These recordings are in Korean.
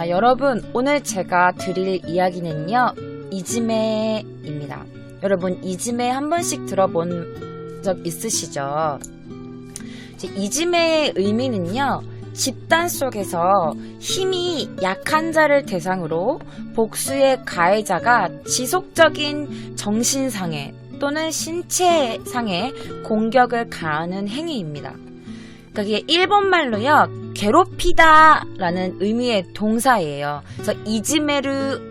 여러분, 오늘 제가 드릴 이야기는요, 이지매입니다. 여러분, 이지매 한 번씩 들어본 적 있으시죠? 이지매의 의미는요, 집단 속에서 힘이 약한 자를 대상으로 복수의 가해자가 지속적인 정신상해 또는 신체상해 공격을 가하는 행위입니다. 그러니까 이게 일본말로요, 괴롭히다 라는 의미의 동사예요. 그래서 이지메르라는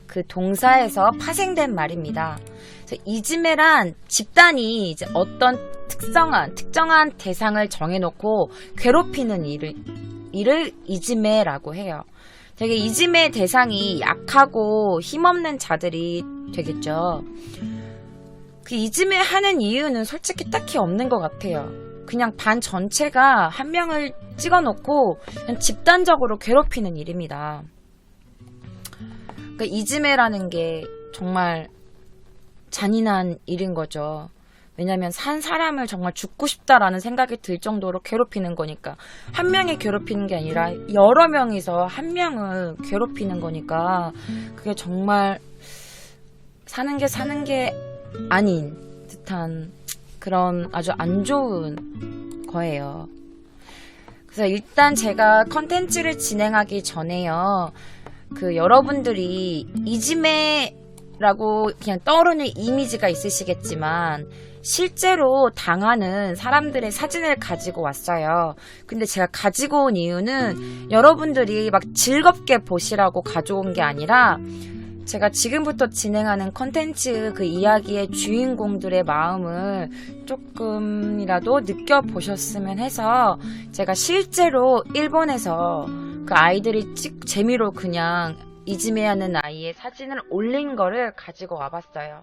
그 동사에서 파생된 말입니다. 그래서 이지메란 집단이 이제 어떤 특정한 대상을 정해놓고 괴롭히는 일을 이지메라고 해요. 되게 이지메 대상이 약하고 힘없는 자들이 되겠죠. 그 이지메 하는 이유는 솔직히 딱히 없는 것 같아요. 그냥 반 전체가 한 명을 찍어놓고 그냥 집단적으로 괴롭히는 일입니다. 그러니까 이지메라는 게 정말 잔인한 일인 거죠. 왜냐면 산 사람을 정말 죽고 싶다라는 생각이 들 정도로 괴롭히는 거니까. 한 명이 괴롭히는 게 아니라 여러 명이서 한 명을 괴롭히는 거니까 그게 정말 사는 게 아닌 듯한 그런 아주 안 좋은 거예요. 그래서 일단 제가 컨텐츠를 진행하기 전에요, 그 여러분들이 이지매라고 그냥 떠오르는 이미지가 있으시겠지만 실제로 당하는 사람들의 사진을 가지고 왔어요. 근데 제가 가지고 온 이유는 여러분들이 막 즐겁게 보시라고 가져온 게 아니라 제가 지금부터 진행하는 컨텐츠 그 이야기의 주인공들의 마음을 조금이라도 느껴보셨으면 해서 제가 실제로 일본에서 그 아이들이 재미로 그냥 이지매하는 아이의 사진을 올린 거를 가지고 와봤어요.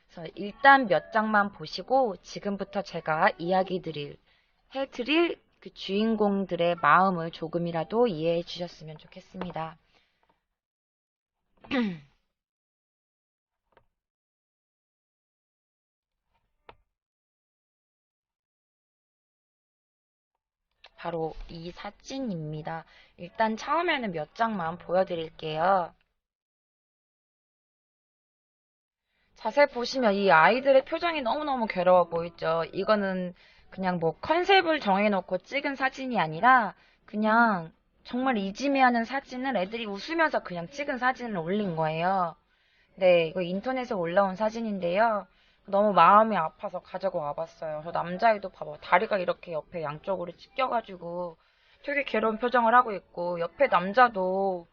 그래서 일단 몇 장만 보시고 지금부터 제가 해드릴 그 주인공들의 마음을 조금이라도 이해해 주셨으면 좋겠습니다. 바로 이 사진입니다. 일단 처음에는 몇 장만 보여드릴게요. 자세히 보시면 이 아이들의 표정이 너무너무 괴로워 보이죠? 이거는 그냥 뭐 컨셉을 정해놓고 찍은 사진이 아니라 그냥 정말 이지매하는 사진을 애들이 웃으면서 그냥 찍은 사진을 올린 거예요. 네, 이거 인터넷에 올라온 사진인데요. 너무 마음이 아파서 가지고 와봤어요. 저 남자애도 봐봐. 다리가 이렇게 옆에 양쪽으로 찢겨가지고 되게 괴로운 표정을 하고 있고 옆에 남자도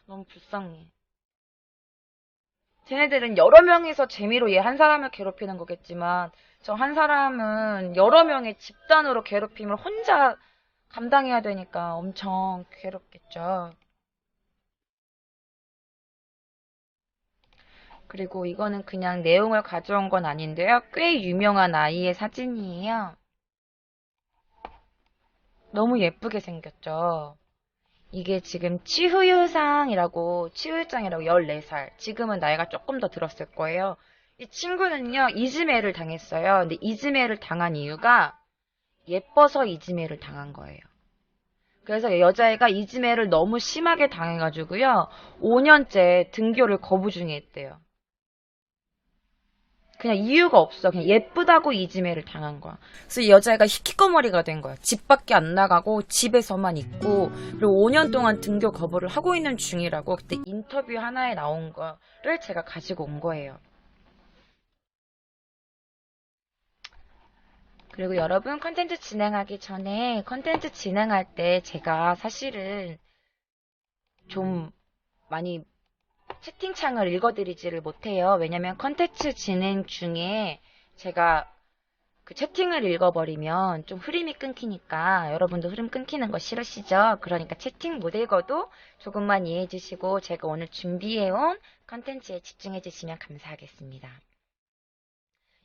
너무 불쌍해. 쟤네들은 여러 명이서 재미로 얘 한 사람을 괴롭히는 거겠지만 저 한 사람은 여러 명의 집단으로 괴롭힘을 혼자 감당해야 되니까 엄청 괴롭겠죠. 그리고 이거는 그냥 내용을 가져온 건 아닌데요. 꽤 유명한 아이의 사진이에요. 너무 예쁘게 생겼죠. 이게 지금 치후유장이라고 14살. 지금은 나이가 조금 더 들었을 거예요. 이 친구는요, 이지매를 당했어요. 근데 이지매를 당한 이유가 예뻐서 이지매를 당한 거예요. 그래서 여자애가 이지매를 너무 심하게 당해가지고요, 5년째 등교를 거부 중에 있대요. 그냥 이유가 없어. 그냥 예쁘다고 이지매를 당한 거야. 그래서 이 여자애가 히키코모리가 된 거야. 집 밖에 안 나가고 집에서만 있고, 그리고 5년 동안 등교 거부를 하고 있는 중이라고 그때 인터뷰 하나에 나온 거를 제가 가지고 온 거예요. 그리고 여러분, 컨텐츠 진행하기 전에 컨텐츠 진행할 때 제가 사실은 좀 많이 채팅창을 읽어드리지를 못해요. 왜냐면 컨텐츠 진행 중에 제가 그 채팅을 읽어버리면 좀 흐름이 끊기니까 여러분도 흐름 끊기는 거 싫으시죠? 그러니까 채팅 못 읽어도 조금만 이해해 주시고 제가 오늘 준비해온 컨텐츠에 집중해 주시면 감사하겠습니다.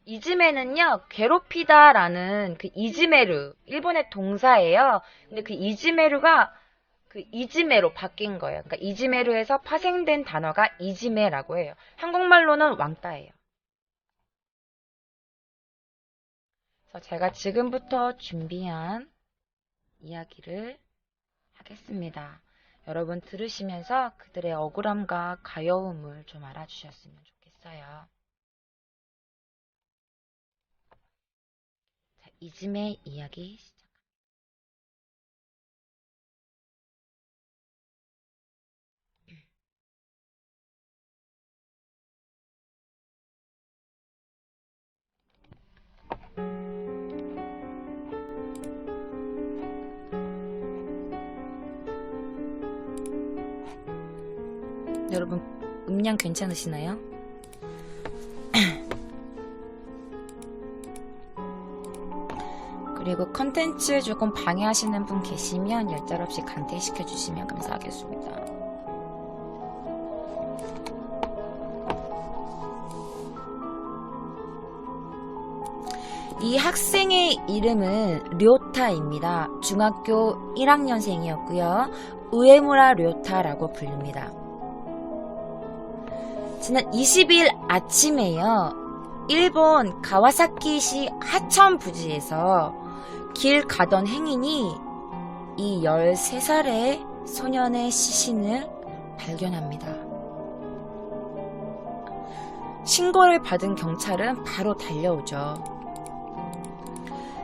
이즈메는요, 괴롭히다 라는 그 이즈메루, 일본의 동사예요. 근데 그 이즈메루가 그 이지메로 바뀐 거예요. 그러니까 이지메로에서 파생된 단어가 이지메라고 해요. 한국말로는 왕따예요. 그래서 제가 지금부터 준비한 이야기를 하겠습니다. 여러분 들으시면서 그들의 억울함과 가여움을 좀 알아주셨으면 좋겠어요. 자, 이즘의 이야기 시작. 여러분 음량 괜찮으시나요? 그리고 컨텐츠 조금 방해하시는 분 계시면 열짤없이 강퇴시켜 주시면 감사하겠습니다. 이 학생의 이름은 료타입니다. 중학교 1학년생이었고요. 우에무라 료타라고 부릅니다. 지난 20일 아침에요. 일본 가와사키시 하천 부지에서 길 가던 행인이 이 13살의 소년의 시신을 발견합니다. 신고를 받은 경찰은 바로 달려오죠.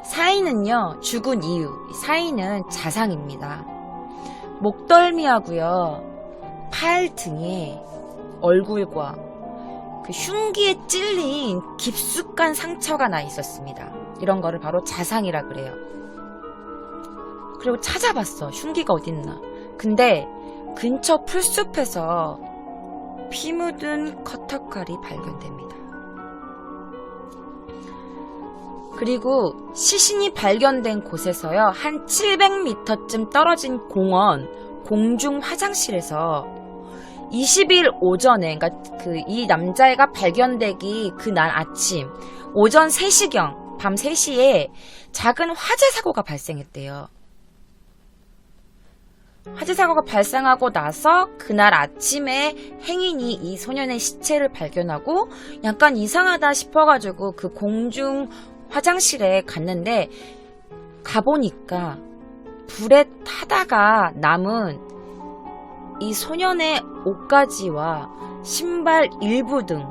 사인은요, 죽은 이유, 사인은 자상입니다. 목덜미하고요, 팔 등에 얼굴과 그 흉기에 찔린 깊숙한 상처가 나 있었습니다. 이런 거를 바로 자상이라 그래요. 그리고 찾아봤어. 흉기가 어딨나. 근데 근처 풀숲에서 피 묻은 커터칼이 발견됩니다. 그리고 시신이 발견된 곳에서요, 한 700m쯤 떨어진 공원 공중 화장실에서 20일 오전에, 그러니까 이 남자애가 발견되기 그날 아침 오전 3시경, 밤 3시에 작은 화재 사고가 발생했대요. 화재 사고가 발생하고 나서 그날 아침에 행인이 이 소년의 시체를 발견하고 약간 이상하다 싶어가지고 그 공중 화장실에 갔는데, 가보니까 불에 타다가 남은 이 소년의 옷가지와 신발 일부 등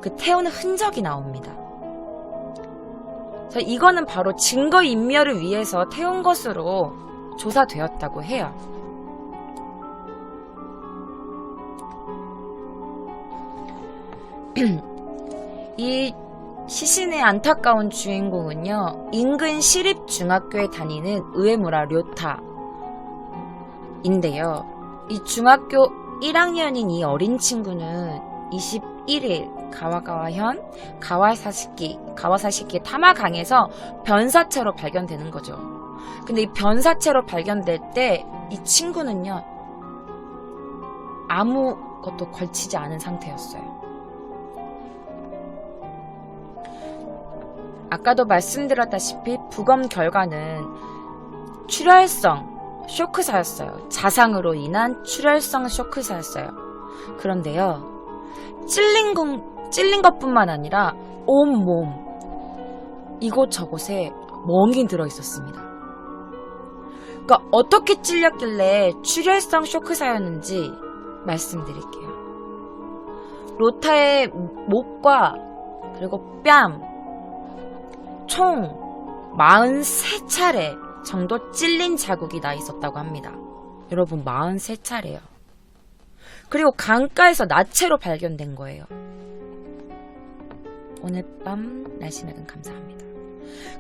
그 태우는 흔적이 나옵니다. 자, 이거는 바로 증거인멸을 위해서 태운 것으로 조사되었다고 해요. 이 시신의 안타까운 주인공은요, 인근 시립중학교에 다니는 우에무라 료타인데요. 이 중학교 1학년인 이 어린 친구는 21일 가와가와현 가와사시키 타마강에서 변사체로 발견되는 거죠. 근데 이 변사체로 발견될 때 이 친구는요, 아무것도 걸치지 않은 상태였어요. 아까도 말씀드렸다시피 부검 결과는 출혈성 쇼크사였어요. 자상으로 인한 출혈성 쇼크사였어요. 그런데요, 찔린 것뿐만 아니라 온몸 이곳저곳에 멍이 들어있었습니다. 그러니까 어떻게 찔렸길래 출혈성 쇼크사였는지 말씀드릴게요. 로타의 목과 그리고 뺨 총 43차례 정도 찔린 자국이 나 있었다고 합니다. 여러분, 43차례요. 그리고 강가에서 나체로 발견된 거예요. 오늘 밤 날씨 맑음 감사합니다.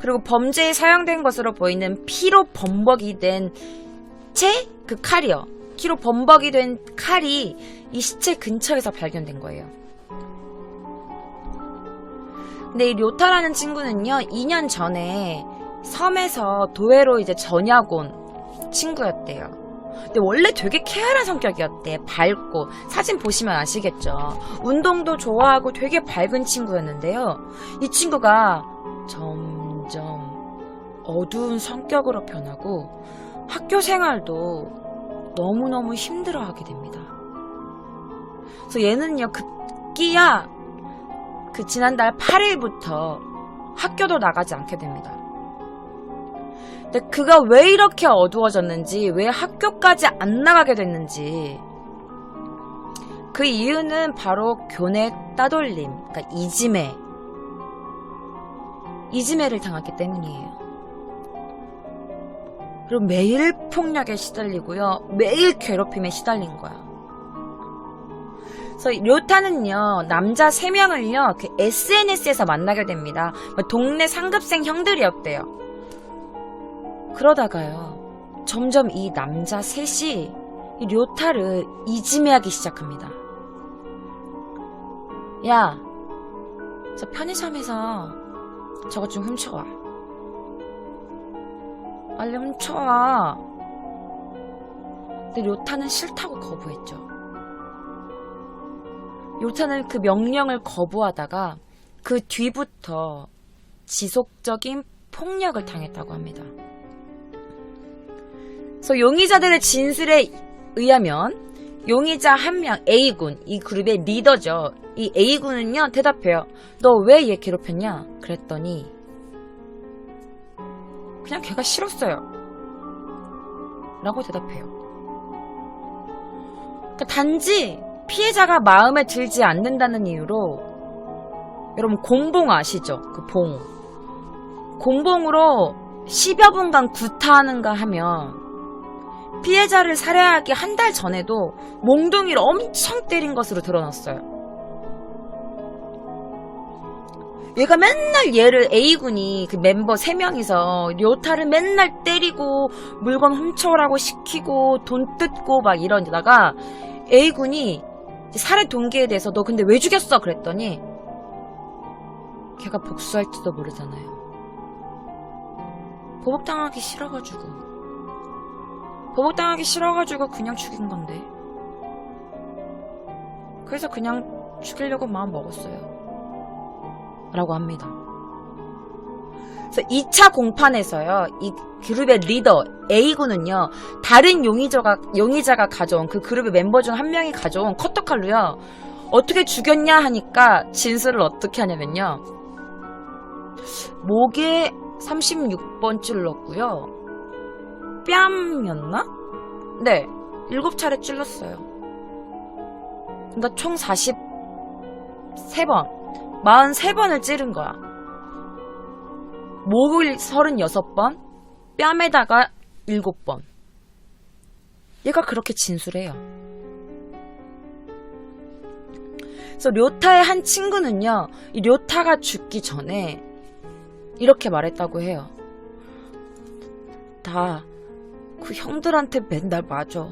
그리고 범죄에 사용된 것으로 보이는 피로 범벅이 된 그 칼이요. 피로 범벅이 된 칼이 이 시체 근처에서 발견된 거예요. 근데 이 료타라는 친구는요, 2년 전에 섬에서 도회로 이제 전학 온 친구였대요. 근데 원래 되게 쾌활한 성격이었대. 밝고, 사진 보시면 아시겠죠. 운동도 좋아하고 되게 밝은 친구였는데요. 이 친구가 점점 어두운 성격으로 변하고 학교 생활도 너무너무 힘들어하게 됩니다. 그래서 얘는요, 급기야 지난달 8일부터 학교도 나가지 않게 됩니다. 근데 그가 왜 이렇게 어두워졌는지, 왜 학교까지 안 나가게 됐는지, 그 이유는 바로 교내 따돌림, 그러니까 이지매를 당했기 때문이에요. 그리고 매일 폭력에 시달리고요, 매일 괴롭힘에 시달린 거야. 그래서 료타는요, 남자 3명을요, 그 SNS에서 만나게 됩니다. 동네 상급생 형들이었대요. 그러다가요, 점점 이 남자 셋이 이 료타를 이지매하기 시작합니다. 야, 저 편의점에서 저것 좀 훔쳐와. 빨리 훔쳐와. 근데 료타는 싫다고 거부했죠. 료타는 그 명령을 거부하다가 그 뒤부터 지속적인 폭력을 당했다고 합니다. 그래서 용의자들의 진술에 의하면 용의자 한 명 A군, 이 그룹의 리더죠. 이 A군은요 대답해요. 너 왜 얘 괴롭혔냐? 그랬더니 그냥 걔가 싫었어요 라고 대답해요. 그러니까 단지 피해자가 마음에 들지 않는다는 이유로, 여러분 공봉 아시죠? 그 봉. 공봉으로 10여 분간 구타하는가 하면 피해자를 살해하기 한 달 전에도 몽둥이를 엄청 때린 것으로 드러났어요. 얘가 맨날 얘를, A군이 그 멤버 3명이서 료타를 맨날 때리고 물건 훔쳐오라고 시키고 돈 뜯고 막 이러다가 A군이 살해 동기에 대해서 너 근데 왜 죽였어? 그랬더니 걔가 복수할지도 모르잖아요. 보복당하기 싫어가지고 그냥 죽인 건데. 그래서 그냥 죽이려고 마음 먹었어요 라고 합니다. 그래서 2차 공판에서요, 이 그룹의 리더 A군은요, 다른 용의자가 가져온, 그 그룹의 member 중 한 명이 가져온 커터칼로요, 어떻게 죽였냐 하니까 진술을 어떻게 하냐면요, 목에 36번 찔렀고요, 뺨이었나? 네, 7차례 찔렀어요. 그러니까 총 43번, 43번을 찌른 거야. 목을 36번, 뺨에다가 7번. 얘가 그렇게 진술해요. 그래서 료타의 한 친구는요, 이 료타가 죽기 전에 이렇게 말했다고 해요. 나 그 형들한테 맨날 맞아.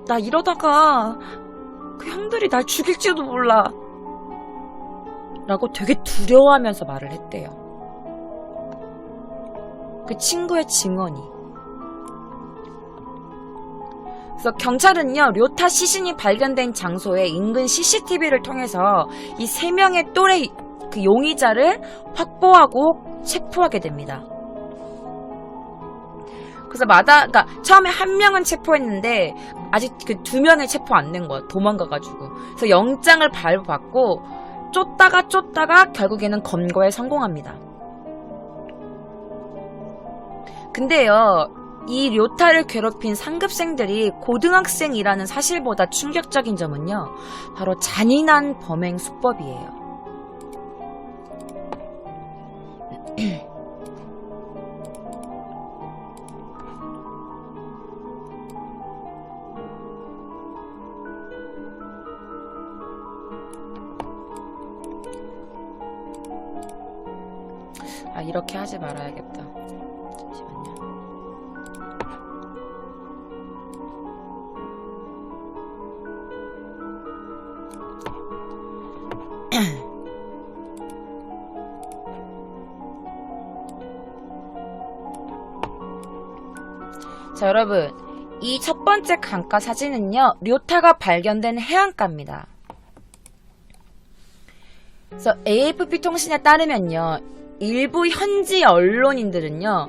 나 이러다가 그 형들이 날 죽일지도 몰라 라고 되게 두려워하면서 말을 했대요. 그 친구의 증언이. 그래서 경찰은요, 료타 시신이 발견된 장소의 인근 CCTV를 통해서 이 3명의 또래 그 용의자를 확보하고 체포하게 됩니다. 그래서 그러니까 처음에 1명은 체포했는데 아직 그 2명을 체포 안 된 거야. 도망가가지고. 그래서 영장을 발부받고 쫓다가 결국에는 검거에 성공합니다. 근데요, 이 료타를 괴롭힌 상급생들이 고등학생이라는 사실보다 충격적인 점은요, 바로 잔인한 범행 수법이에요. 아, 이렇게 하지 말아야겠다. 잠시만요. 자, 여러분, 이 첫 번째 강가 사진은요, 료타가 발견된 해안가입니다. 그래서 AFP 통신에 따르면요, 일부 현지 언론인들은요,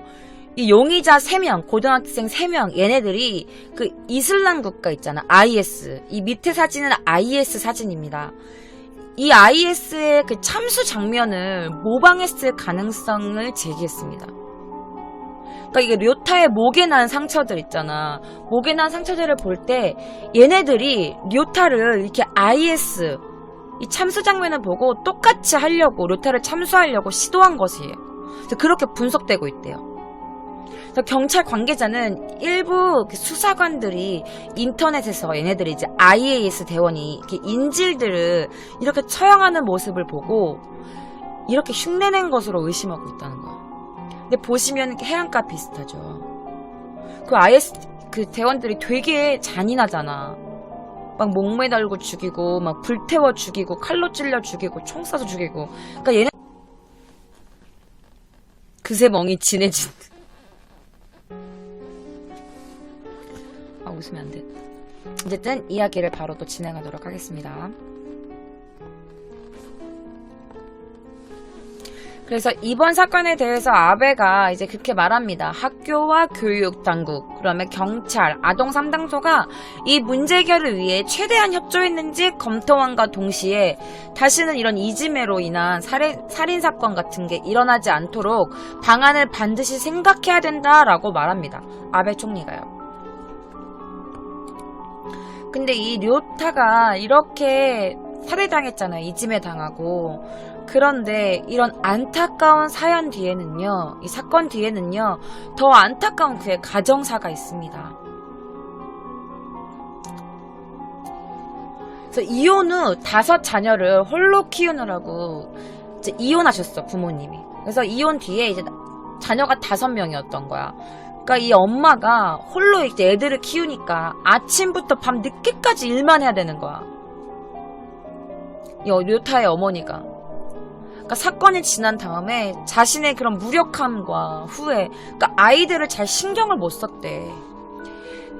이 용의자 3명, 고등학생 3명, 얘네들이 그 이슬람 국가 있잖아, IS. 이 밑에 사진은 IS 사진입니다. 이 IS의 그 참수 장면을 모방했을 가능성을 제기했습니다. 그러니까 이게 료타의 목에 난 상처들 있잖아. 목에 난 상처들을 볼 때 얘네들이 료타를 이렇게 IS 이 참수 장면을 보고 똑같이 하려고 료타를 참수하려고 시도한 것이에요. 그래서 그렇게 분석되고 있대요. 그래서 경찰 관계자는 일부 수사관들이 인터넷에서 얘네들이 이제 IAS 대원이 이렇게 인질들을 이렇게 처형하는 모습을 보고 이렇게 흉내낸 것으로 의심하고 있다는 거야. 근데 보시면 해안가 비슷하죠. 그 IS 그 대원들이 되게 잔인하잖아. 막 목 매달고 죽이고 막 불태워 죽이고 칼로 찔러 죽이고 총 쏴서 죽이고. 그러니까 얘네 그새 멍이 진해진. 아, 웃으면 안 돼. 어쨌든 이야기를 바로 또 진행하도록 하겠습니다. 그래서 이번 사건에 대해서 아베가 이제 그렇게 말합니다. 학교와 교육 당국, 그다음에 경찰, 아동 상담소가 이 문제 해결을 위해 최대한 협조했는지 검토함과 동시에 다시는 이런 이지메로 인한 살인 사건 같은 게 일어나지 않도록 방안을 반드시 생각해야 된다라고 말합니다. 아베 총리가요. 근데 이 료타가 이렇게 살해당했잖아요. 이지메 당하고. 그런데 이런 안타까운 사연 뒤에는요, 이 사건 뒤에는요, 더 안타까운 그의 가정사가 있습니다. 그래서 이혼 후 5자녀를 홀로 키우느라고 이제 이혼하셨어, 부모님이. 그래서 이혼 뒤에 이제 자녀가 5명이었던 거야. 그러니까 이 엄마가 홀로 이제 애들을 키우니까 아침부터 밤 늦게까지 일만 해야 되는 거야. 이 료타의 어머니가. 그러니까 사건이 지난 다음에 자신의 그런 무력함과 후회, 그러니까 아이들을 잘 신경을 못 썼대.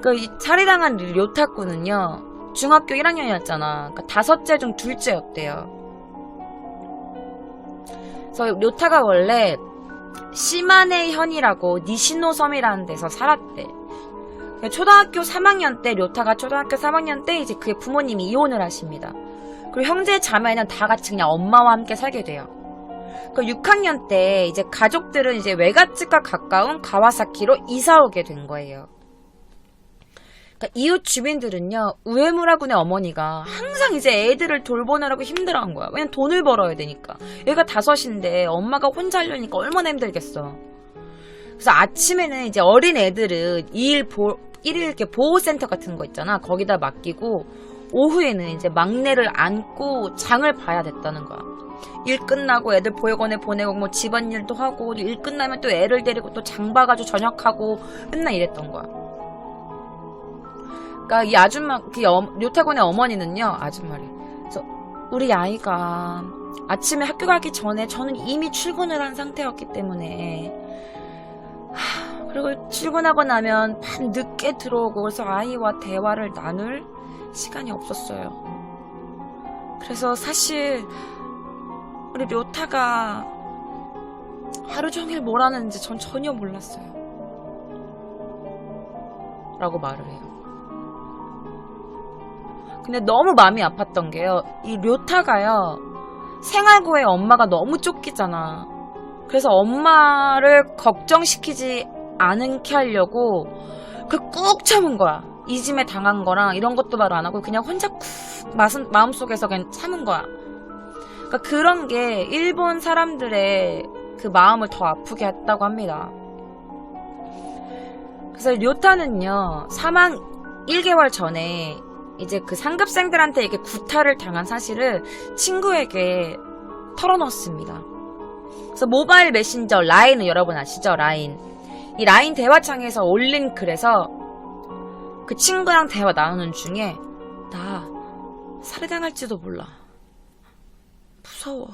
그러니까 이 살해당한 료타꾸는요, 중학교 1학년이었잖아. 그러니까 5째 중 2째였대요. 그래서 료타가 원래 시마네 현이라고 니시노 섬이라는 데서 살았대. 초등학교 3학년 때, 료타가 초등학교 3학년 때 이제 그의 부모님이 이혼을 하십니다. 그리고 형제 자매는 다 같이 그냥 엄마와 함께 살게 돼요. 그 6학년 때 이제 가족들은 이제 외갓집과 가까운 가와사키로 이사 오게 된 거예요. 그러니까 이웃 주민들은요, 우에무라 군의 어머니가 항상 이제 애들을 돌보느라고 힘들어한 거야. 왜냐면 돈을 벌어야 되니까. 애가 5인데 엄마가 혼자 하려니까 얼마나 힘들겠어. 그래서 아침에는 이제 어린 애들은 일일 이렇게 보호센터 같은 거 있잖아. 거기다 맡기고 오후에는 이제 막내를 안고 장을 봐야 됐다는 거야. 일 끝나고 애들 보육원에 보내고 뭐 집안일도 하고 일 끝나면 또 애를 데리고 또 장 봐가지고 저녁하고 맨날 이랬던 거야. 그러니까 이 아줌마, 그 료타군의 어머니는요, 아줌마래. 그래서 우리 아이가 아침에 학교 가기 전에 저는 이미 출근을 한 상태였기 때문에 그리고 출근하고 나면 밤 늦게 들어오고 그래서 아이와 대화를 나눌 시간이 없었어요. 그래서 사실 우리 료타가 하루 종일 뭘 하는지 전 전혀 몰랐어요. 라고 말을 해요. 근데 너무 마음이 아팠던 게요, 이 료타가요, 생활고에 엄마가 너무 쫓기잖아. 그래서 엄마를 걱정시키지 않게 하려고 꾹 참은 거야. 이짐에 당한 거랑 이런 것도 말 안 하고 그냥 혼자 쿡 마음속에서 그냥 참은 거야. 그러니까 그런 게 일본 사람들의 그 마음을 더 아프게 했다고 합니다. 그래서 료타는요, 사망 1개월 전에 이제 그 상급생들한테 이렇게 구타를 당한 사실을 친구에게 털어놓습니다. 그래서 모바일 메신저 라인은 여러분 아시죠? 라인. 이 라인 대화창에서 올린 글에서 그 친구랑 대화 나누는 중에 나 살해당할지도 몰라. 무서워.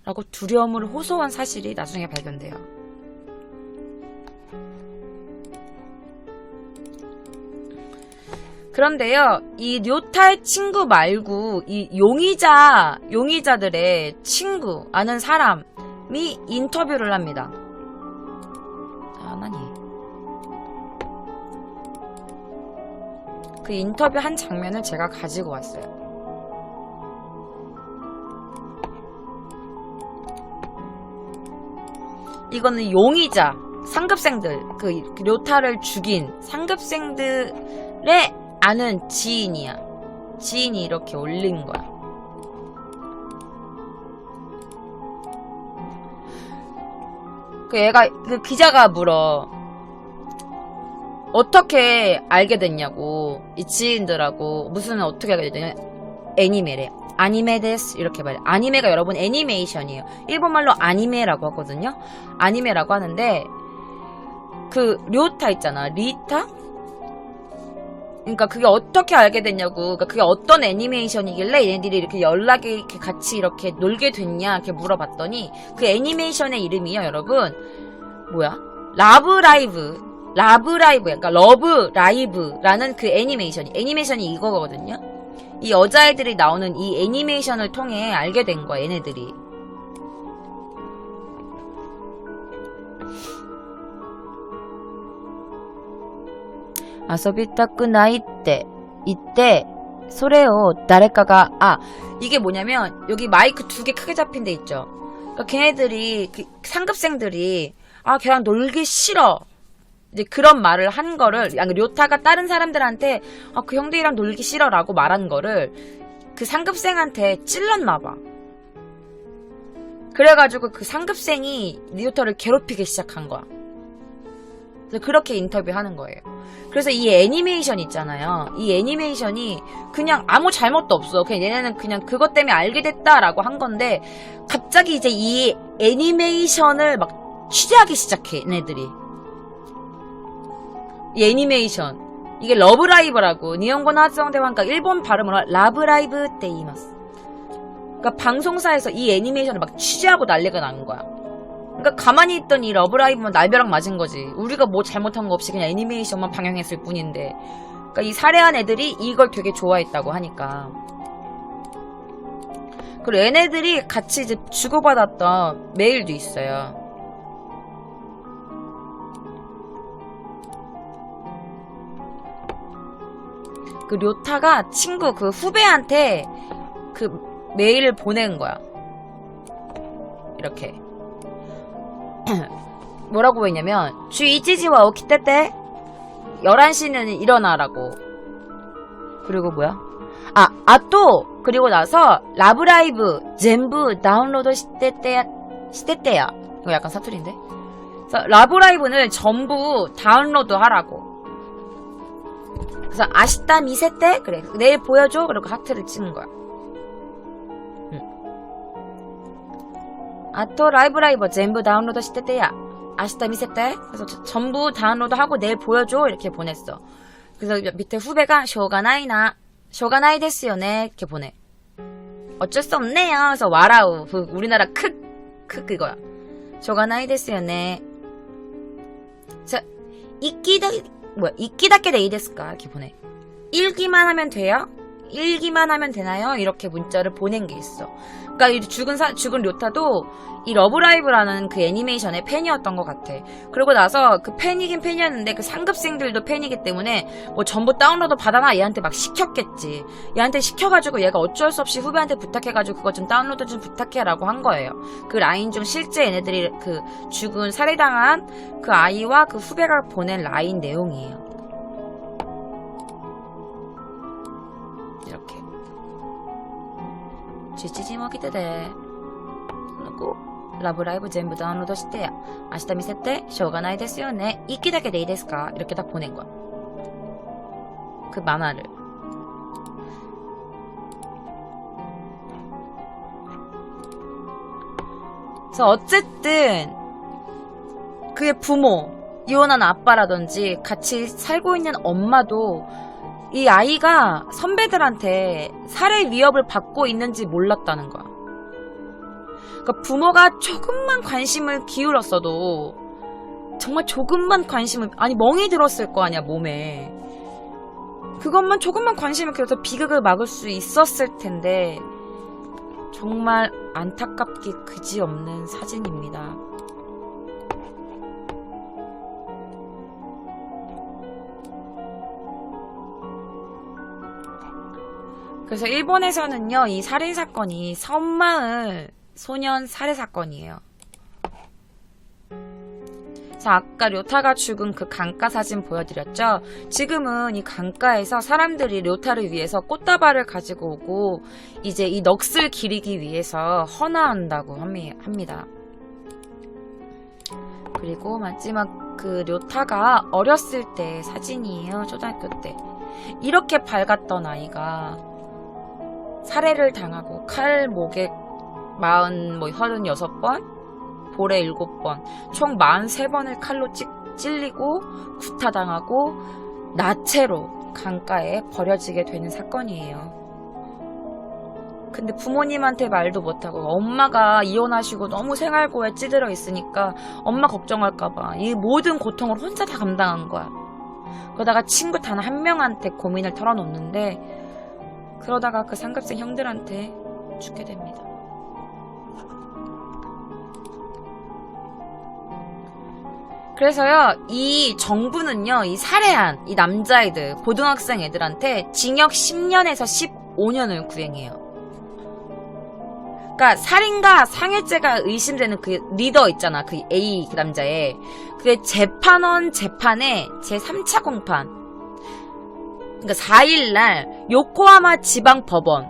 라고 두려움을 호소한 사실이 나중에 발견돼요. 그런데요, 이 료타의 친구 말고 이 용의자들의 친구, 아는 사람이 인터뷰를 합니다. 나니. 그 인터뷰 한 장면을 제가 가지고 왔어요. 이거는 용의자, 상급생들, 그 료타를 죽인 상급생들의 아는 지인이야. 지인이 이렇게 올린 거야. 그 기자가 물어. 어떻게 알게 됐냐고. 이 지인들하고 무슨 어떻게 알게 됐냐. 애니메래. 아니메 데스 이렇게 말해. 아니메가 여러분 애니메이션이에요. 일본말로 아니메라고 하거든요. 아니메라고 하는데 그 료타 있잖아. 리타? 그러니까 그게 어떻게 알게 됐냐고. 그러니까 그게 어떤 애니메이션이길래 얘네들이 이렇게 연락이 이렇게 같이 이렇게 놀게 됐냐 이렇게 물어봤더니 그 애니메이션의 이름이요, 여러분. 뭐야? 라브라이브. 그러니까 러브라이브라는 그 애니메이션이 이거거든요. 이 여자애들이 나오는 이 애니메이션을 통해 알게 된 거야, 얘네들이. 아소비타쿠 나이 때 이때 소레오 나레카가 이게 뭐냐면 여기 마이크 2개 크게 잡힌 데 있죠. 그러니까 걔네들이 상급생들이 걔랑 놀기 싫어. 이제 그런 말을 한 거를 료타가 다른 사람들한테 그 형들이랑 놀기 싫어라고 말한 거를 그 상급생한테 찔렀나 봐. 그래가지고 그 상급생이 료타를 괴롭히기 시작한 거야. 그래서 그렇게 인터뷰하는 거예요. 그래서 이 애니메이션 있잖아요. 이 애니메이션이 그냥 아무 잘못도 없어. 그냥 얘네는 그냥 그것 때문에 알게 됐다라고 한 건데 갑자기 이제 이 애니메이션을 막 취재하기 시작해, 얘네들이. 이 애니메이션. 이게 러브라이브라고. 니혼고 하츠ong대화니까 일본 발음으로 라브라이브 때 이마스. 그러니까 방송사에서 이 애니메이션을 막 취재하고 난리가 난 거야. 그러니까 가만히 있던 이 러브라이브만 날벼락 맞은 거지. 우리가 뭐 잘못한 거 없이 그냥 애니메이션만 방영했을 뿐인데. 그러니까 이 살해한 애들이 이걸 되게 좋아했다고 하니까. 그리고 얘네들이 같이 이제 주고받았던 메일도 있어요. 그 료타가 친구 그 후배한테 그 메일을 보낸 거야. 이렇게. 뭐라고 했냐면 주 이치지와 오키테테 11시는 일어나라고. 그리고 뭐야? 또 그리고 나서 라브라이브 전부 다운로드 시테떼야. 이거 약간 사투리인데? 그래서 라브라이브는 전부 다운로드 하라고. 그래서 아시타 미세떼? 그래. 내일 보여줘? 그리고 하트를 찍은 거야. 또 라이브라이브 전부 다운로드 시테떼야. 아시타 미세떼? 그래서 전부 다운로드하고 내일 보여줘? 이렇게 보냈어. 그래서 밑에 후배가 쇼가나이나 쇼가나이 데스요네 이렇게 보내. 어쩔 수 없네요. 그래서 와라우. 우리나라 그거야. 쇼가나이 데스요네. 그래서 이끼다게 데이 데스까? 이렇게 보내. 읽기만 하면 돼요? 읽기만 하면 되나요? 이렇게 문자를 보낸 게 있어. 그러니까 이 죽은 료타도 이 러브라이브라는 그 애니메이션의 팬이었던 것 같아. 그러고 나서 그 팬이긴 팬이었는데 그 상급생들도 팬이기 때문에 뭐 전부 다운로드 받아놔 얘한테 막 시켰겠지. 얘한테 시켜가지고 얘가 어쩔 수 없이 후배한테 부탁해가지고 그거 좀 다운로드 좀 부탁해라고 한 거예요. 그 라인 중 실제 얘네들이 그 죽은 살해당한 그 아이와 그 후배가 보낸 라인 내용이에요. 이렇게. 7時も来ててラブライブ全部ダウンロードして明日見せてしょうがないですよね1期だけでいいですか이렇게 딱 보낸 거야. 그 만화를. 그래서 어쨌든 그의 부모, 이혼한 아빠라든지 같이 살고 있는 엄마도 이 아이가 선배들한테 살해 위협을 받고 있는지 몰랐다는 거야. 그러니까 부모가 조금만 관심을 기울였어도 정말 조금만 관심을 멍이 들었을 거 아니야 몸에. 그것만 조금만 관심을 기울여서 비극을 막을 수 있었을 텐데 정말 안타깝기 그지없는 사진입니다. 그래서 일본에서는요, 이 살인사건이 섬마을 소년 살해사건이에요. 그래서 아까 료타가 죽은 그 강가 사진 보여드렸죠. 지금은 이 강가에서 사람들이 료타를 위해서 꽃다발을 가지고 오고 이제 이 넋을 기리기 위해서 헌화한다고 합니다. 그리고 마지막 그 료타가 어렸을 때 사진이에요. 초등학교 때. 이렇게 밝았던 아이가 살해를 당하고 칼 목에 36번, 볼에 7번, 총 43번을 칼로 찔리고 구타당하고 나체로 강가에 버려지게 되는 사건이에요. 근데 부모님한테 말도 못하고 엄마가 이혼하시고 너무 생활고에 찌들어 있으니까 엄마 걱정할까봐 이 모든 고통을 혼자 다 감당한 거야. 그러다가 친구 단 한 명한테 고민을 털어놓는데 그러다가 그 상급생 형들한테 죽게 됩니다. 그래서요, 이 정부는요, 이 살해한 이 남자애들, 고등학생 애들한테 징역 10년에서 15년을 구형해요. 그러니까 살인과 상해죄가 의심되는 그 리더 있잖아, 그 A 그 남자애. 그게 재판원 재판에 제3차 공판. 그러니까 4일날 요코하마 지방법원에서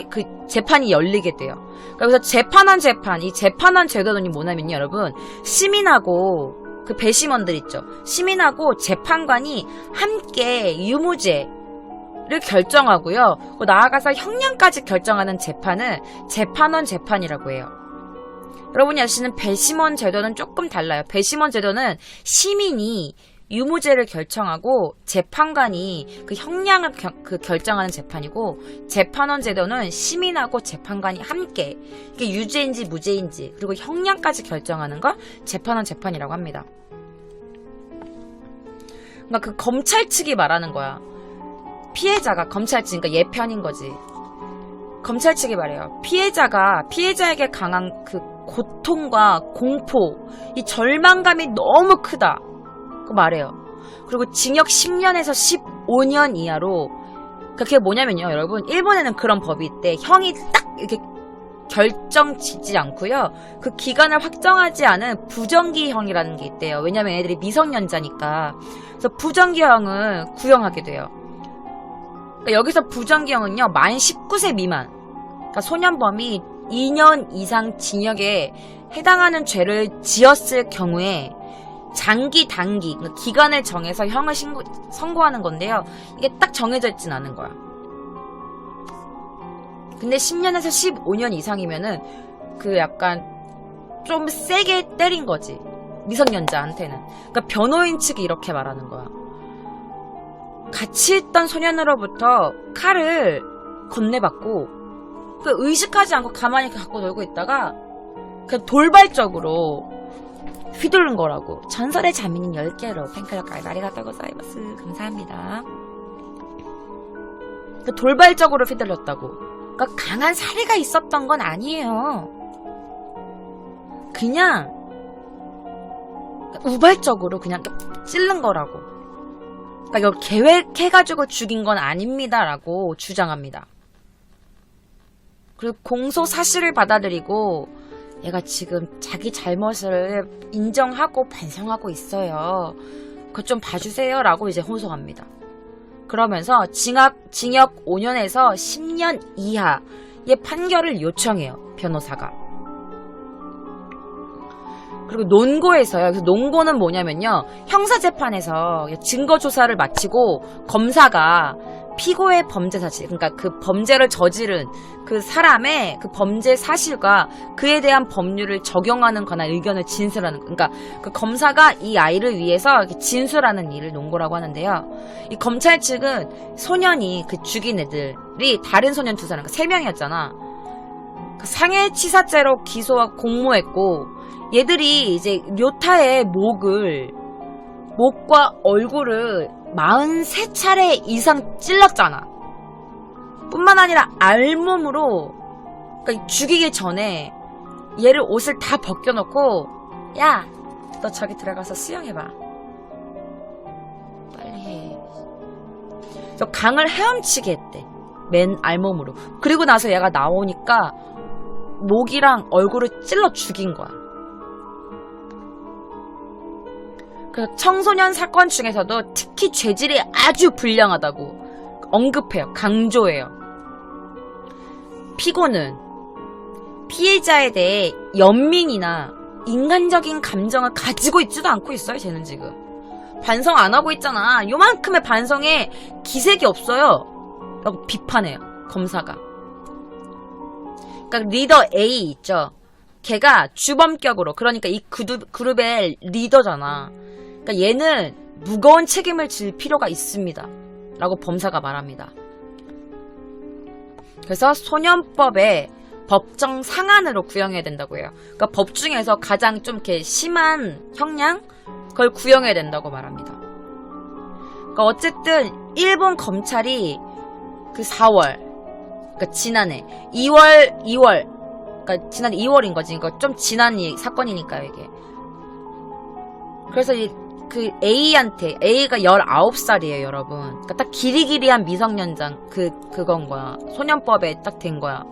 그 재판이 열리게 돼요. 그래서 재판원 재판, 이 재판원 제도는 뭐냐면요, 여러분. 시민하고 그 배심원들 있죠. 시민하고 재판관이 함께 유무죄를 결정하고요. 나아가서 형량까지 결정하는 재판을 재판원 재판이라고 해요. 여러분이 아시는 배심원 제도는 조금 달라요. 배심원 제도는 시민이 유무죄를 결정하고 재판관이 그 형량을 결정하는 재판이고, 재판원 제도는 시민하고 재판관이 함께 이게 유죄인지 무죄인지 그리고 형량까지 결정하는 걸 재판원 재판이라고 합니다. 그러니까 그 검찰 측이 말하는 거야. 피해자가 검찰 측, 그러니까 얘 편인 거지. 검찰 측이 말해요. 피해자에게 강한 그 고통과 공포, 이 절망감이 너무 크다. 말해요. 그리고 징역 10년에서 15년 이하로. 그게 뭐냐면요, 여러분. 일본에는 그런 법이 있대. 형이 딱 이렇게 결정지지 않고요. 그 기간을 확정하지 않은 부정기형이라는 게 있대요. 왜냐면 애들이 미성년자니까. 그래서 부정기형을 구형하게 돼요. 그러니까 여기서 부정기형은요, 만 19세 미만. 그러니까 소년범이 2년 이상 징역에 해당하는 죄를 지었을 경우에 장기, 단기, 그러니까 기간을 정해서 형을 선고하는 건데요. 이게 딱 정해져 있진 않은 거야. 근데 10년에서 15년 이상이면은 그 약간 좀 세게 때린 거지. 미성년자한테는. 그러니까 변호인 측이 이렇게 말하는 거야. 같이 있던 소년으로부터 칼을 건네받고 그 의식하지 않고 가만히 갖고 놀고 있다가 그냥 돌발적으로 휘두른 거라고. 전설의 자민인 10개로 팬클럽 가입 아리가또 고자이마스. 감사합니다. 그 돌발적으로 휘둘렀다고. 그러니까 강한 살해가 있었던 건 아니에요. 그냥 우발적으로 그냥 찔른 거라고. 그러니까 이거 계획해가지고 죽인 건 아닙니다라고 주장합니다. 그리고 공소 사실을 받아들이고 얘가 지금 자기 잘못을 인정하고 반성하고 있어요. 그거 좀 봐주세요 라고 이제 호소합니다. 그러면서 징역 5년에서 10년 이하의 판결을 요청해요. 변호사가. 그리고 논고에서요. 그래서 논고는 뭐냐면요. 형사재판에서 증거조사를 마치고 검사가 피고의 범죄 사실, 그러니까 그 범죄를 저지른 그 사람의 그 범죄 사실과 그에 대한 법률을 적용하는 거나 의견을 진술하는, 그러니까 그 검사가 이 아이를 위해서 진술하는 일을 논고라고 하는데요. 이 검찰 측은 소년이 그 죽인 애들이 다른 소년 2사람, 그러니까 3명이었잖아. 그 상해치사죄로 기소하고 공모했고, 얘들이 이제 료타의 목과 얼굴을 43차례 이상 찔렀잖아. 뿐만 아니라 알몸으로, 그러니까 죽이기 전에 얘를 옷을 다 벗겨놓고, 야, 너 저기 들어가서 수영해봐. 빨리 해. 저 강을 헤엄치게 했대. 맨 알몸으로. 그리고 나서 얘가 나오니까 목이랑 얼굴을 찔러 죽인 거야. 그 청소년 사건 중에서도 특히 죄질이 아주 불량하다고 언급해요. 강조해요. 피고는 피해자에 대해 연민이나 인간적인 감정을 가지고 있지도 않고 있어요. 쟤는 지금 반성 안 하고 있잖아. 요만큼의 반성에 기색이 없어요 라고 비판해요. 검사가. 그러니까 리더 A 있죠. 걔가 주범격으로, 그러니까 이 그룹의 리더잖아. 그러니까 얘는 무거운 책임을 질 필요가 있습니다 라고 범사가 말합니다. 그래서 소년법에 법정 상한으로 구형해야 된다고 해요. 그러니까 법 중에서 가장 좀 이렇게 심한 형량? 그걸 구형해야 된다고 말합니다. 그러니까 어쨌든 일본 검찰이 그 4월, 그러니까 지난해 2월, 그러니까 지난해 2월인 거지. 그러니까 좀 지난 사건이니까요, 이게. 그래서 그 A한테, A가 19살이에요, 여러분. 그러니까 딱 기리기리한 미성년자 그건 거야. 소년법에 딱 된 거야.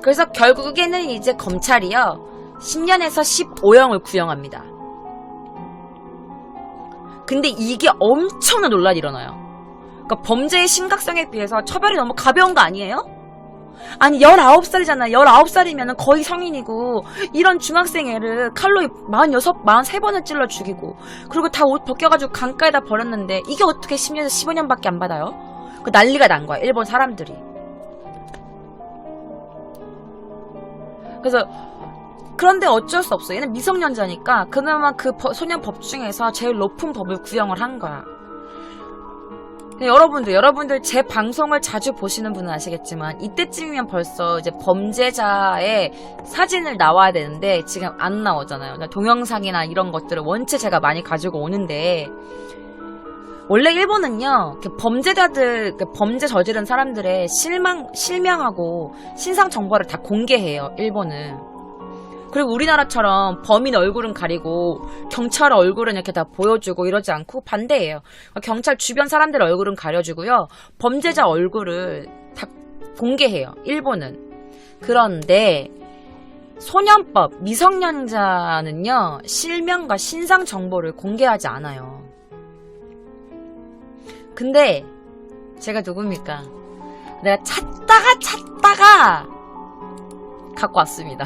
그래서 결국에는 이제 검찰이요 10년에서 15형을 구형합니다. 근데 이게 엄청난 논란이 일어나요. 그러니까 범죄의 심각성에 비해서 처벌이 너무 가벼운 거 아니에요? 아니 19살이잖아. 19살이면 거의 성인이고 이런 중학생 애를 칼로 46, 43번을 찔러 죽이고 그리고 다 옷 벗겨가지고 강가에다 버렸는데 이게 어떻게 10년에서 15년밖에 안 받아요? 그 난리가 난 거야, 일본 사람들이. 그래서 그런데 어쩔 수 없어. 얘는 미성년자니까 그나마 그 소년법 중에서 제일 높은 법을 구형을 한 거야. 여러분들 제 방송을 자주 보시는 분은 아시겠지만 이때쯤이면 벌써 이제 범죄자의 사진을 나와야 되는데 지금 안 나오잖아요. 동영상이나 이런 것들을 원체 제가 많이 가지고 오는데 원래 일본은요 범죄자들, 범죄 저지른 사람들의 실명하고 신상 정보를 다 공개해요. 일본은. 그리고 우리나라처럼 범인 얼굴은 가리고 경찰 얼굴은 이렇게 다 보여주고 이러지 않고 반대예요. 경찰 주변 사람들 얼굴은 가려주고요. 범죄자 얼굴을 다 공개해요. 일본은. 그런데 소년법, 미성년자는요. 실명과 신상 정보를 공개하지 않아요. 근데 제가 누굽니까? 내가 찾다가 갖고 왔습니다.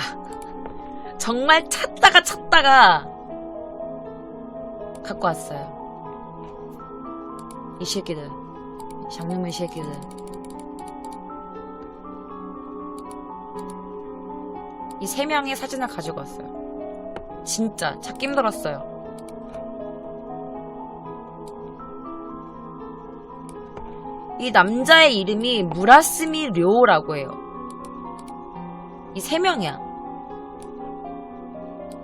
정말 찾다가 갖고 왔어요. 이 새끼들, 장명민 새끼들. 이 3명의 사진을 가지고 왔어요. 진짜 찾기 힘들었어요. 이 남자의 이름이 무라스미 료라고 해요. 이 3명이야.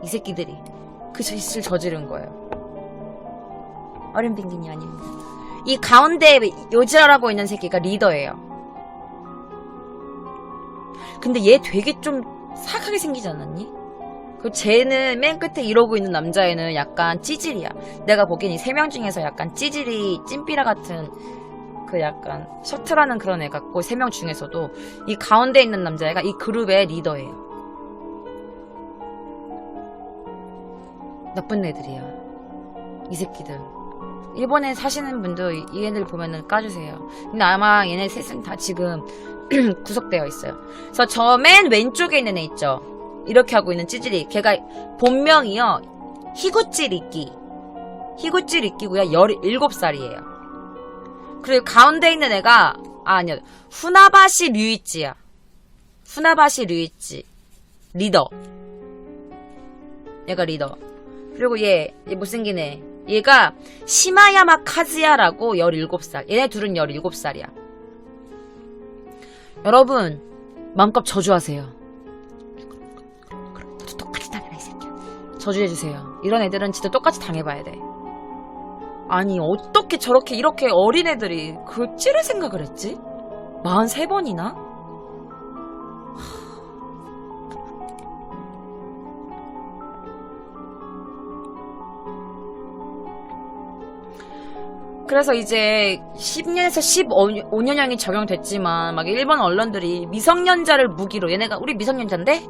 이 새끼들이 그 짓을 저지른 거예요. 어린 펭귄이 아닙니다. 이 가운데 요지라고 있는 새끼가 리더예요. 근데 얘 되게 좀 사악하게 생기지 않았니? 그 쟤는 맨 끝에 이러고 있는 남자애는 약간 찌질이야. 내가 보기엔 이 3명 중에서 약간 찌질이 찐삐라 같은 그 약간 셔틀하는 그런 애 같고 3명 중에서도 이 가운데 있는 남자애가 이 그룹의 리더예요. 나쁜 애들이야. 이 새끼들. 일본에 사시는 분도 이 애들 보면은 까주세요. 근데 아마 얘네 셋은 다 지금 구속되어 있어요. 그래서 저 맨 왼쪽에 있는 애 있죠. 이렇게 하고 있는 찌질이. 걔가 본명이요. 히구치 리끼고요. 17살이에요. 그리고 가운데 있는 애가 아니요. 후나바시 류이치야. 후나바시 류이치. 리더. 얘가 리더. 그리고 얘 못생긴 애. 얘가 시마야마 카즈야라고 17살. 얘네 둘은 17살이야. 여러분, 마음껏 저주하세요. 너도 똑같이 당해라, 이 새끼야. 저주해주세요. 이런 애들은 진짜 똑같이 당해봐야 돼. 아니, 어떻게 저렇게 이렇게 어린 애들이 그걸 찌를 생각을 했지? 43번이나? 그래서 이제 10년에서 15년형이 적용됐지만 막 일본 언론들이 미성년자를 무기로 얘네가 우리 미성년자인데?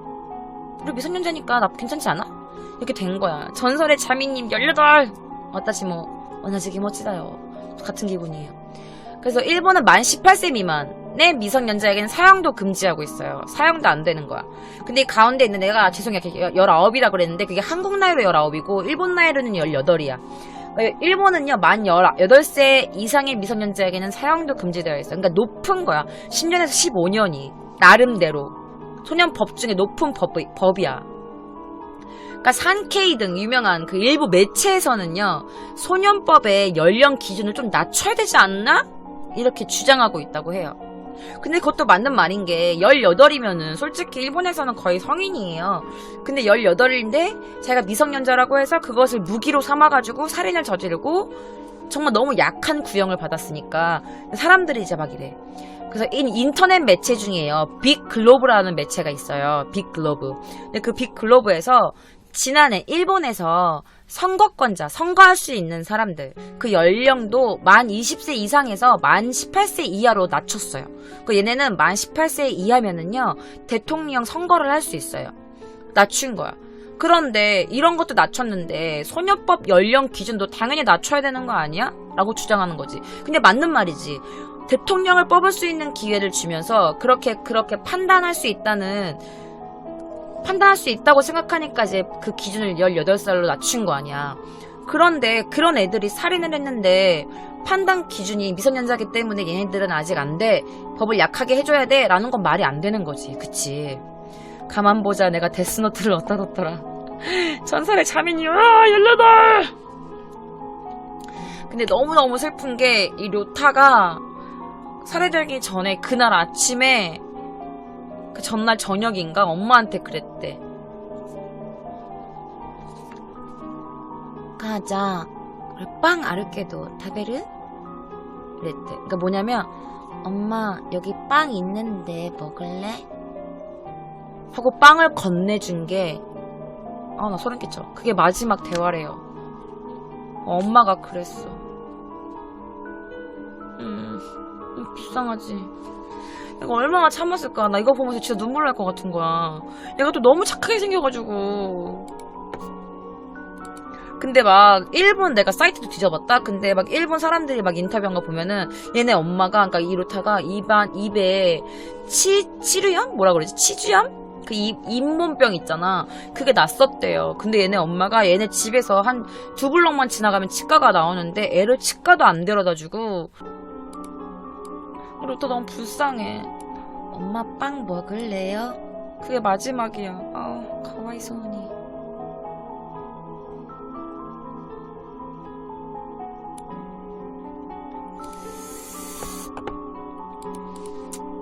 우리 미성년자니까 나 괜찮지 않아? 이렇게 된 거야. 전설의 자매님 18私も同じ気持ちだよ. 같은 기분이에요. 그래서 일본은 만 18세 미만의 미성년자에게는 사형도 금지하고 있어요. 사형도 안 되는 거야. 근데 이 가운데 있는 애가 죄송해요. 19이라 그랬는데 그게 한국 나이로 19이고 일본 나이로는 18이야. 일본은요, 만 18세 이상의 미성년자에게는 사형도 금지되어 있어요. 그러니까 높은 거야. 10년에서 15년이. 나름대로. 소년법 중에 높은 법이야. 그러니까 산케이 등 유명한 그 일부 매체에서는요, 소년법의 연령 기준을 좀 낮춰야 되지 않나? 이렇게 주장하고 있다고 해요. 근데 그것도 맞는 말인 게 18이면은 솔직히 일본에서는 거의 성인이에요. 근데 18인데 자기가 미성년자라고 해서 그것을 무기로 삼아가지고 살인을 저지르고 정말 너무 약한 구형을 받았으니까 사람들이 이제 막 이래. 그래서 인터넷 매체 중에요. 빅글로브라는 매체가 있어요. 빅글로브. 근데 그 빅글로브에서 지난해 일본에서 선거권자, 선거할 수 있는 사람들 그 연령도 만 20세 이상에서 만 18세 이하로 낮췄어요. 그 얘네는 만 18세 이하면은요 대통령 선거를 할 수 있어요. 낮춘 거야. 그런데 이런 것도 낮췄는데 소녀법 연령 기준도 당연히 낮춰야 되는 거 아니야? 라고 주장하는 거지. 근데 맞는 말이지. 대통령을 뽑을 수 있는 기회를 주면서 그렇게 판단할 수 있다고 생각하니까 이제 그 기준을 18살로 낮춘 거 아니야. 그런데 그런 애들이 살인을 했는데 판단 기준이 미성년자이기 때문에 얘네들은 아직 안 돼. 법을 약하게 해줘야 돼. 라는 건 말이 안 되는 거지. 그치? 가만 보자. 내가 데스노트를 어디다 뒀더라. 전설의 자민이요. 18! 근데 너무너무 슬픈 게 이 료타가 살해되기 전에 그날 아침에 그 전날 저녁인가 엄마한테 그랬대. 가자. 빵 아르케도 타베르? 그랬대. 그러니까 뭐냐면 엄마 여기 빵 있는데 먹을래? 하고 빵을 건네준 게 나 소름 끼쳐. 그게 마지막 대화래요. 엄마가 그랬어. 불쌍하지. 내가 얼마나 참았을까. 나 이거 보면서 진짜 눈물 날 것 같은 거야. 얘가 또 너무 착하게 생겨가지고. 근데 막 일본 내가 사이트도 뒤져봤다. 근데 막 일본 사람들이 막 인터뷰한 거 보면은 얘네 엄마가 그러니까 이 료타가 입에 치류염? 뭐라 그러지? 치주염? 그 잇몸병 있잖아. 그게 났었대요. 근데 얘네 엄마가 얘네 집에서 한 2블럭만 지나가면 치과가 나오는데 애를 치과도 안 데려다주고. 료타 너무 불쌍해. 엄마 빵 먹을래요? 그게 마지막이야. 가와이소니.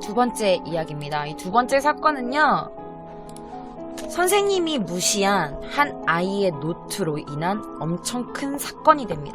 두 번째 이야기입니다. 이 두 번째 사건은요, 선생님이 무시한 한 아이의 노트로 인한 엄청 큰 사건이 됩니다.